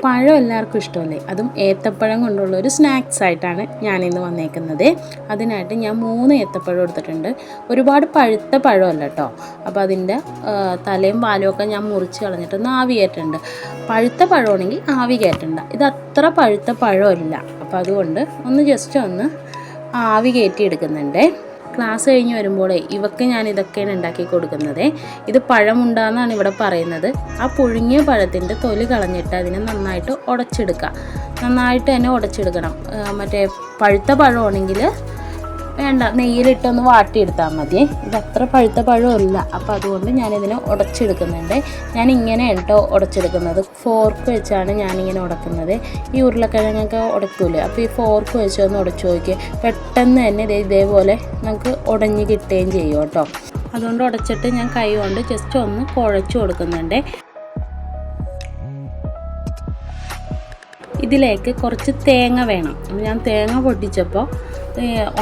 പഴം എല്ലാവർക്കും ഇഷ്ടമല്ലേ, അതും ഏത്തപ്പഴം കൊണ്ടുള്ള ഒരു സ്നാക്സ് ആയിട്ടാണ് ഞാനിന്ന് വന്നേക്കുന്നത്. അതിനായിട്ട് ഞാൻ 3 ഏത്തപ്പഴം എടുത്തിട്ടുണ്ട്. ഒരുപാട് പഴുത്ത പഴമല്ല കേട്ടോ. അപ്പോൾ അതിൻ്റെ തലയും പാലും ഒക്കെ ഞാൻ മുറിച്ച് കളഞ്ഞിട്ടൊന്ന് ആവി കയറ്റുന്നുണ്ട്. പഴുത്ത പഴമാണെങ്കിൽ ആവി കയറ്റണ്ട, ഇത് അത്ര പഴുത്ത പഴമല്ല. അപ്പോൾ അതുകൊണ്ട് ജസ്റ്റ് ഒന്ന് ആവി കയറ്റി എടുക്കുന്നുണ്ട്. ക്ലാസ് കഴിഞ്ഞ് വരുമ്പോൾ ഇവക്ക് ഞാൻ ഇതൊക്കെയാണ് ഉണ്ടാക്കി കൊടുക്കുന്നത്. ഇത് പഴമുണ്ടാന്നാണ് ഇവിടെ പറയുന്നത്. ആ പുഴുങ്ങിയ പഴത്തിൻ്റെ തൊലി കളഞ്ഞിട്ട് അതിനെ നന്നായിട്ട് ഉടച്ചെടുക്കുക. നന്നായിട്ട് തന്നെ ഉടച്ചെടുക്കണം. മറ്റേ പഴുത്ത പഴമാണെങ്കിൽ വേണ്ട, നെയ്യിലിട്ടൊന്ന് വാട്ടിയെടുത്താൽ മതി. ഇത് അത്ര പഴുത്ത പഴമല്ല. അപ്പോൾ അതുകൊണ്ട് ഞാനിതിനെ ഉടച്ചെടുക്കുന്നുണ്ട്. ഞാൻ ഇങ്ങനെ കേട്ടോ ഉടച്ചെടുക്കുന്നത്. ഫോർക്ക് വെച്ചാണ് ഞാനിങ്ങനെ ഉടക്കുന്നത്. ഈ ഉരുളക്കിഴങ്ങൊക്കെ ഉടക്കൂലേ, അപ്പോൾ ഈ ഫോർക്ക് വെച്ചൊന്ന് ഉടച്ചു നോക്കിയാൽ പെട്ടെന്ന് തന്നെ ഇതേപോലെ നമുക്ക് ഉടഞ്ഞ് കിട്ടുകയും ചെയ്യും കേട്ടോ. അതുകൊണ്ട് ഉടച്ചിട്ട് ഞാൻ കൈ കൊണ്ട് ജസ്റ്റ് ഒന്ന് കുഴച്ച് കൊടുക്കുന്നുണ്ട്. ഇതിലേക്ക് കുറച്ച് തേങ്ങ വേണം. ഞാൻ തേങ്ങ പൊട്ടിച്ചപ്പോൾ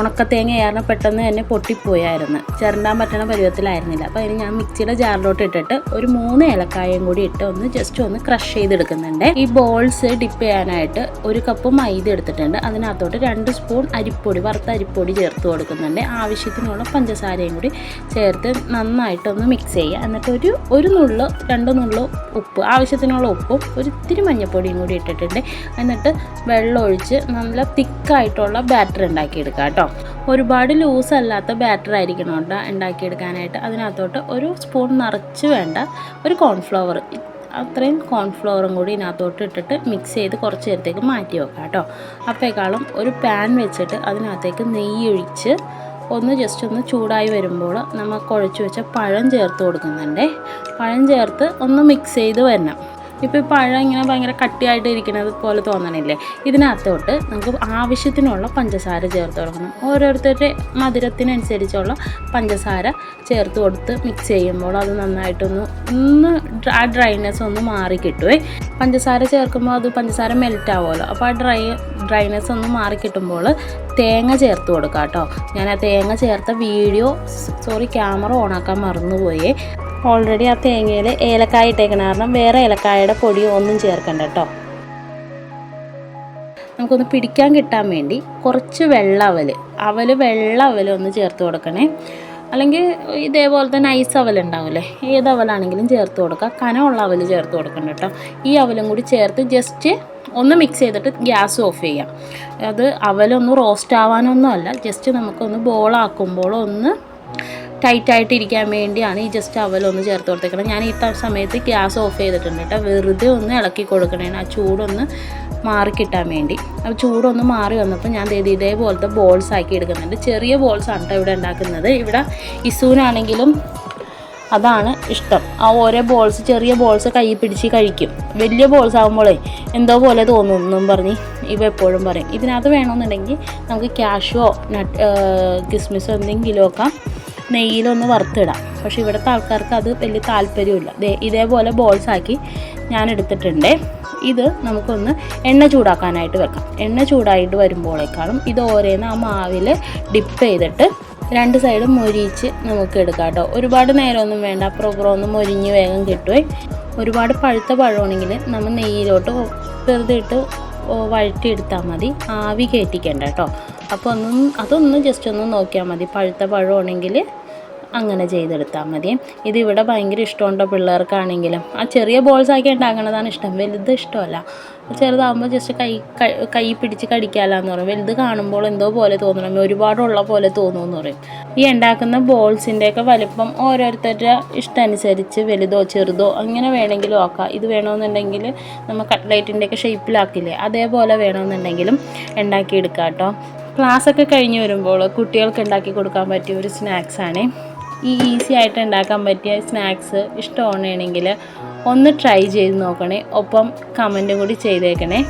ഉണക്കത്തേങ്ങ കാരണം പെട്ടെന്ന് തന്നെ പൊട്ടിപ്പോയായിരുന്നു. ചിരണ്ടാൻ പറ്റുന്ന പരുവത്തിലായിരുന്നില്ല. അപ്പോൾ അതിന് ഞാൻ മിക്സിയുടെ ജാറിലോട്ട് ഇട്ടിട്ട് ഒരു 3 ഏലക്കായും കൂടി ഇട്ട് ജസ്റ്റ് ഒന്ന് ക്രഷ് ചെയ്തെടുക്കുന്നുണ്ട്. ഈ ബോൾസ് ഡിപ്പ് ചെയ്യാനായിട്ട് 1 കപ്പ് മൈദ എടുത്തിട്ടുണ്ട്. അതിനകത്തോട്ട് 2 സ്പൂൺ അരിപ്പൊടി, വറുത്ത അരിപ്പൊടി ചേർത്ത് കൊടുക്കുന്നുണ്ട്. ആവശ്യത്തിനുള്ള പഞ്ചസാരയും കൂടി ചേർത്ത് നന്നായിട്ടൊന്ന് മിക്സ് ചെയ്യുക. എന്നിട്ട് ഒരു നുള്ളു 2 നുള്ളു ഉപ്പ്, ആവശ്യത്തിനുള്ള ഉപ്പും ഇത്തിരി മഞ്ഞൾപ്പൊടിയും കൂടി ഇട്ടിട്ടുണ്ട്. എന്നിട്ട് വെള്ളം ഒഴിച്ച് നല്ല തിക്കായിട്ടുള്ള ബാറ്റർ ഉണ്ടാക്കിയെടുക്കുക കേട്ടോ. ഒരുപാട് ലൂസ് അല്ലാത്ത ബാറ്റർ ആയിരിക്കണം കേട്ടോ ഉണ്ടാക്കിയെടുക്കാനായിട്ട്. അതിനകത്തോട്ട് 1 സ്പൂൺ നിറച്ച് വേണ്ട, ഒരു കോൺഫ്ലവർ, അത്രയും കോൺഫ്ലവറും കൂടി ഇതിനകത്തോട്ട് ഇട്ടിട്ട് മിക്സ് ചെയ്ത് കുറച്ച് നേരത്തേക്ക് മാറ്റി വെക്കാം കേട്ടോ. അപ്പോഴേക്കാളും ഒരു പാൻ വെച്ചിട്ട് അതിനകത്തേക്ക് നെയ്യ് ഒഴിച്ച് ജസ്റ്റ് ഒന്ന് ചൂടായി വരുമ്പോൾ നമ്മൾ കുഴച്ച് വെച്ച പഴം ചേർത്ത് കൊടുക്കുന്നുണ്ട്. പഴം ചേർത്ത് മിക്സ് ചെയ്ത് വരണം. ഇപ്പോൾ ഈ പഴം ഇങ്ങനെ ഭയങ്കര കട്ടിയായിട്ട് ഇരിക്കുന്നത് പോലെ തോന്നണില്ലേ, ഇതിനകത്തോട്ട് നമുക്ക് ആവശ്യത്തിനുള്ള പഞ്ചസാര ചേർത്ത് കൊടുക്കണം. ഓരോരുത്തരുടെ മധുരത്തിനനുസരിച്ചുള്ള പഞ്ചസാര ചേർത്ത് കൊടുത്ത് മിക്സ് ചെയ്യുമ്പോൾ അത് നന്നായിട്ടൊന്ന് ആ ഡ്രൈനെസ് മാറി കിട്ടുമേ. പഞ്ചസാര ചേർക്കുമ്പോൾ അത് പഞ്ചസാര മെൽറ്റ് ആവുമല്ലോ. അപ്പോൾ ആ ഡ്രൈനെസ് മാറി കിട്ടുമ്പോൾ തേങ്ങ ചേർത്ത് കൊടുക്കാം കേട്ടോ. ഞാൻ ആ തേങ്ങ ചേർത്ത ക്യാമറ ഓണാക്കാൻ മറന്നുപോയേ. ഓൾറെഡി ആ തേങ്ങയിൽ ഏലക്കായ ഇട്ടേക്കണ കാരണം വേറെ ഏലക്കായയുടെ പൊടി ഒന്നും ചേർക്കണ്ട കേട്ടോ. നമുക്കൊന്ന് പിടിക്കാൻ കിട്ടാൻ വേണ്ടി കുറച്ച് വെള്ള അവൽ ചേർത്ത് കൊടുക്കണേ. അല്ലെങ്കിൽ ഇതേപോലത്തെ നൈസ് അവൽ ഉണ്ടാവില്ലേ, ഏത് അവലാണെങ്കിലും ചേർത്ത് കൊടുക്കുക. കനമുള്ള അവൽ ചേർത്ത് കൊടുക്കണ്ട കേട്ടോ. ഈ അവലും കൂടി ചേർത്ത് ജസ്റ്റ് മിക്സ് ചെയ്തിട്ട് ഗ്യാസ് ഓഫ് ചെയ്യാം. അത് അവലൊന്ന് റോസ്റ്റ് ആവാനൊന്നും അല്ല, ജസ്റ്റ് നമുക്കൊന്ന് ബോളാക്കുമ്പോൾ ടൈറ്റായിട്ട് ഇരിക്കാൻ വേണ്ടിയാണ് ഈ ജസ്റ്റ് അവലൊന്ന് ചേർത്ത് കൊടുത്തേക്കണം. ഞാൻ ഈ സമയത്ത് ഗ്യാസ് ഓഫ് ചെയ്തിട്ടുണ്ട് കേട്ടോ. വെറുതെ ഇളക്കി കൊടുക്കണേ, ആ ചൂടൊന്ന് മാറിക്കിട്ടാൻ വേണ്ടി. അപ്പോൾ ചൂടൊന്ന് മാറി വന്നപ്പോൾ ഞാൻ ഇതേപോലത്തെ ബോൾസ് ആക്കി എടുക്കുന്നുണ്ട്. ചെറിയ ബോൾസാണ് കേട്ടോ ഇവിടെ ഉണ്ടാക്കുന്നത്. ഇവിടെ ഇസൂനാണെങ്കിലും അതാണ് ഇഷ്ടം. ആ ഓരോ ചെറിയ ബോൾസ് കൈ പിടിച്ച് കഴിക്കും. വലിയ ബോൾസ് ആകുമ്പോഴേ എന്തോ പോലെ തോന്നുമെന്നും പറഞ്ഞ് ഇവ എപ്പോഴും പറയും. ഇതിനകത്ത് വേണമെന്നുണ്ടെങ്കിൽ നമുക്ക് ക്യാഷോ കിസ്മിസോ എന്തെങ്കിലുമൊക്കെ നെയ്യിലൊന്ന് വറുത്തിടാം. പക്ഷേ ഇവിടുത്തെ ആൾക്കാർക്ക് അത് വലിയ താല്പര്യമില്ല. ഇതേപോലെ ബോൾസാക്കി ഞാൻ എടുത്തിട്ടുണ്ട്. ഇത് നമുക്കൊന്ന് എണ്ണ ചൂടാക്കാനായിട്ട് വെക്കാം. എണ്ണ ചൂടായിട്ട് വരുമ്പോഴേക്കാളും ഇത് ഓരോന്ന് ആ മാവിൽ ഡിപ്പ് ചെയ്തിട്ട് 2 സൈഡും മൊരിച്ച് നമുക്ക് എടുക്കാം കേട്ടോ. ഒരുപാട് നേരമൊന്നും വേണ്ട, അപ്പുറം മൊരിഞ്ഞ് വേഗം കിട്ടുമേ. ഒരുപാട് പഴുത്ത പഴമാണെങ്കിൽ നമ്മൾ നെയ്യിലോട്ട് വെറുതെ ഇട്ട് വഴറ്റിയെടുത്താൽ മതി, ആവി കയറ്റിക്കണ്ട കേട്ടോ. അപ്പോൾ അതൊന്ന് ജസ്റ്റ് നോക്കിയാൽ മതി. പഴുത്ത പഴമാണെങ്കിൽ അങ്ങനെ ചെയ്തെടുത്താൽ മതി. ഇതിവിടെ ഭയങ്കര ഇഷ്ടമുണ്ടോ പിള്ളേർക്കാണെങ്കിലും. ആ ചെറിയ ബോൾസാക്കി ഉണ്ടാക്കണതാണ് ഇഷ്ടം, വലുത് ഇഷ്ടമല്ല. ചെറുതാകുമ്പോൾ ജസ്റ്റ് കൈ പിടിച്ച് കടിക്കാമെന്ന് പറയും. വലുത് കാണുമ്പോൾ എന്തോ പോലെ തോന്നണം, ഒരുപാടുള്ള പോലെ തോന്നുമെന്ന് പറയും. ഈ ഉണ്ടാക്കുന്ന ബോൾസിൻ്റെയൊക്കെ വലിപ്പം ഓരോരുത്തരുടെ ഇഷ്ടമനുസരിച്ച് വലുതോ ചെറുതോ അങ്ങനെ വേണമെങ്കിലും ആക്കാം. ഇത് വേണമെന്നുണ്ടെങ്കിൽ നമ്മൾ കട്ട്ലൈറ്റിൻ്റെയൊക്കെ ഷേപ്പിലാക്കില്ലേ, അതേപോലെ വേണമെന്നുണ്ടെങ്കിലും ഉണ്ടാക്കിയെടുക്കാം കേട്ടോ. ക്ലാസ്സൊക്കെ കഴിഞ്ഞ് വരുമ്പോൾ കുട്ടികൾക്ക് ഉണ്ടാക്കി കൊടുക്കാൻ പറ്റിയ ഒരു സ്നാക്സാണ്. ഈ ഈസി ആയിട്ട് ഉണ്ടാക്കാൻ പറ്റിയ സ്നാക്സ് ഇഷ്ടമാണെങ്കിൽ ട്രൈ ചെയ്ത് നോക്കണേ. ഒപ്പം കമൻറ്റും കൂടി ചെയ്തേക്കണേ.